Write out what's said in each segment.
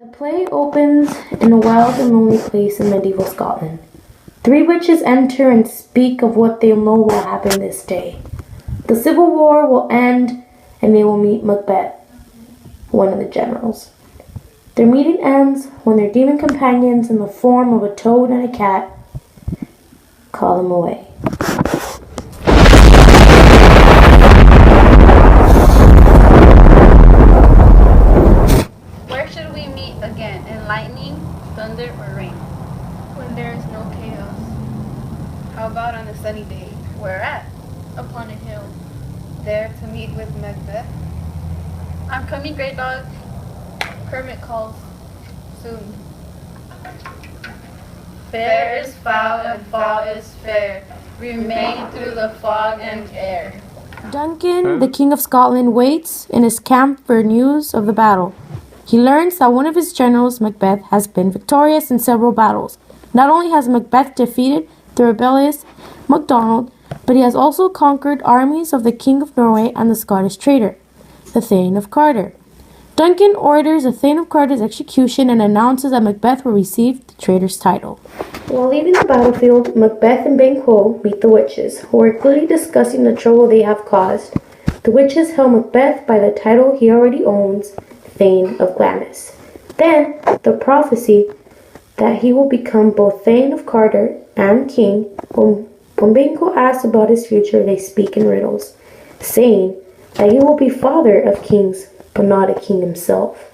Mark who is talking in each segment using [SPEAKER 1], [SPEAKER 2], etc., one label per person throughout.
[SPEAKER 1] The play opens in a wild and lonely place in medieval Scotland. Three witches enter and speak of what they know will happen this day. The civil war will end and they will meet Macbeth, one of the generals. Their meeting ends when their demon companions in the form of a toad and a cat call them away.
[SPEAKER 2] Where should we meet again? In lightning, thunder, or rain?
[SPEAKER 3] When there is no chaos.
[SPEAKER 2] How about on a sunny day? Where at?
[SPEAKER 3] Upon a hill.
[SPEAKER 2] There to meet with Macbeth? I'm coming, great dog.
[SPEAKER 3] Kermit calls.
[SPEAKER 2] Soon. Fair is foul and foul is fair. Remain through the fog and air.
[SPEAKER 1] Duncan, the King of Scotland, waits in his camp for news of the battle. He learns that one of his generals, Macbeth, has been victorious in several battles. Not only has Macbeth defeated the rebellious MacDonald, but he has also conquered armies of the King of Norway and the Scottish traitor, the Thane of Carter. Duncan orders the Thane of Carter's execution and announces that Macbeth will receive the traitor's title. While leaving the battlefield, Macbeth and Banquo meet the witches, who are clearly discussing the trouble they have caused. The witches hail Macbeth by the title he already owns, Thane of Glamis. Then, the prophecy that he will become both Thane of Carter and king. When Banquo asks about his future, they speak in riddles, saying that he will be father of kings, but not a king himself.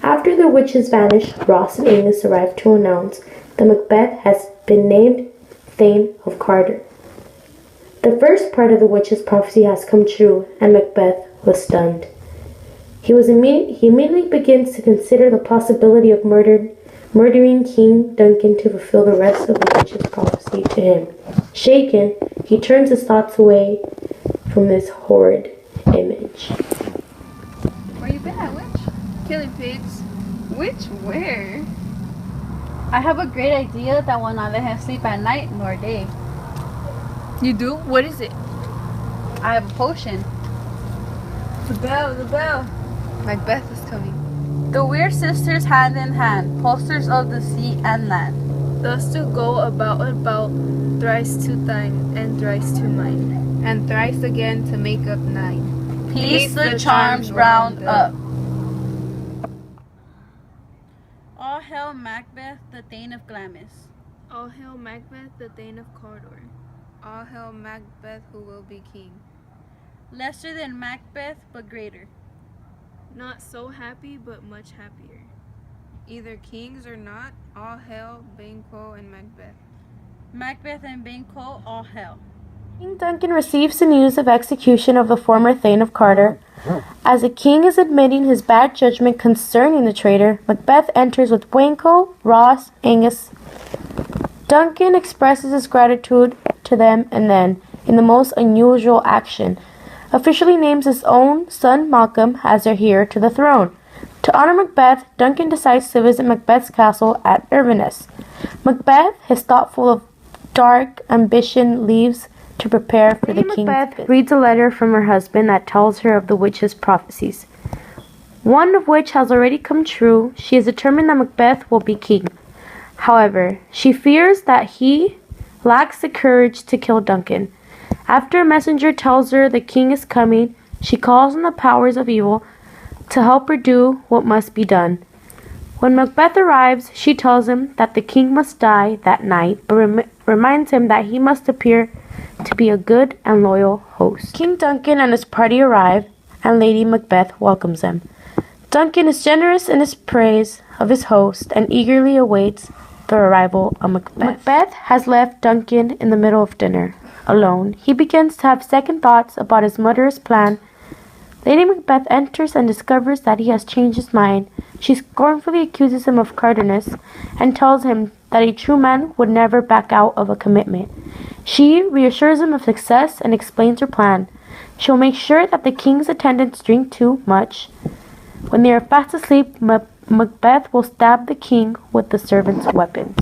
[SPEAKER 1] After the witches vanish, Ross and Angus arrive to announce that Macbeth has been named Thane of Carter. The first part of the witches' prophecy has come true, and Macbeth was stunned. He immediately begins to consider the possibility of murdering King Duncan to fulfill the rest of the witches' prophecy to him. Shaken, he turns his thoughts away from this horrid image.
[SPEAKER 2] Where you been at, witch?
[SPEAKER 3] Killing pigs.
[SPEAKER 2] Witch, where?
[SPEAKER 4] I have a great idea that will not let him sleep at night nor day.
[SPEAKER 3] You do? What is it?
[SPEAKER 4] I have a potion.
[SPEAKER 3] The bell.
[SPEAKER 2] Macbeth is coming.
[SPEAKER 4] The weird sisters hand in hand, posters of the sea and land.
[SPEAKER 3] Thus to go about, thrice to thine, and thrice to mine.
[SPEAKER 2] And thrice again to make up 9.
[SPEAKER 4] Peace the charms round up. All hail Macbeth, the Thane of Glamis.
[SPEAKER 3] All hail Macbeth, the Thane of Carter.
[SPEAKER 2] All hail Macbeth, who will be king.
[SPEAKER 4] Lesser than Macbeth, but greater.
[SPEAKER 3] Not so happy, but much happier.
[SPEAKER 2] Either kings or not, all hail Banquo and Macbeth.
[SPEAKER 4] Macbeth and Banquo, all hail.
[SPEAKER 1] King Duncan receives the news of execution of the former Thane of Carter. As the king is admitting his bad judgment concerning the traitor, Macbeth enters with Banquo, Ross, Angus. Duncan expresses his gratitude to them and then, in the most unusual action, officially names his own son Malcolm as heir to the throne. To honor Macbeth, Duncan decides to visit Macbeth's castle at Inverness. Macbeth, his thought full of dark ambition, leaves to prepare for the king's Macbeth reads a letter from her husband that tells her of the witches' prophecies, one of which has already come true. She is determined that Macbeth will be king. However, she fears that he lacks the courage to kill Duncan. After a messenger tells her the king is coming, she calls on the powers of evil to help her do what must be done. When Macbeth arrives, she tells him that the king must die that night, but reminds him that he must appear to be a good and loyal host. King Duncan and his party arrive, and Lady Macbeth welcomes them. Duncan is generous in his praise of his host and eagerly awaits the arrival of Macbeth. Macbeth has left Duncan in the middle of dinner. Alone, he begins to have second thoughts about his murderous plan. Lady Macbeth enters and discovers that he has changed his mind. She scornfully accuses him of cowardice and tells him that a true man would never back out of a commitment. She reassures him of success and explains her plan. She'll make sure that the king's attendants drink too much. When they are fast asleep, Macbeth will stab the king with the servant's weapons.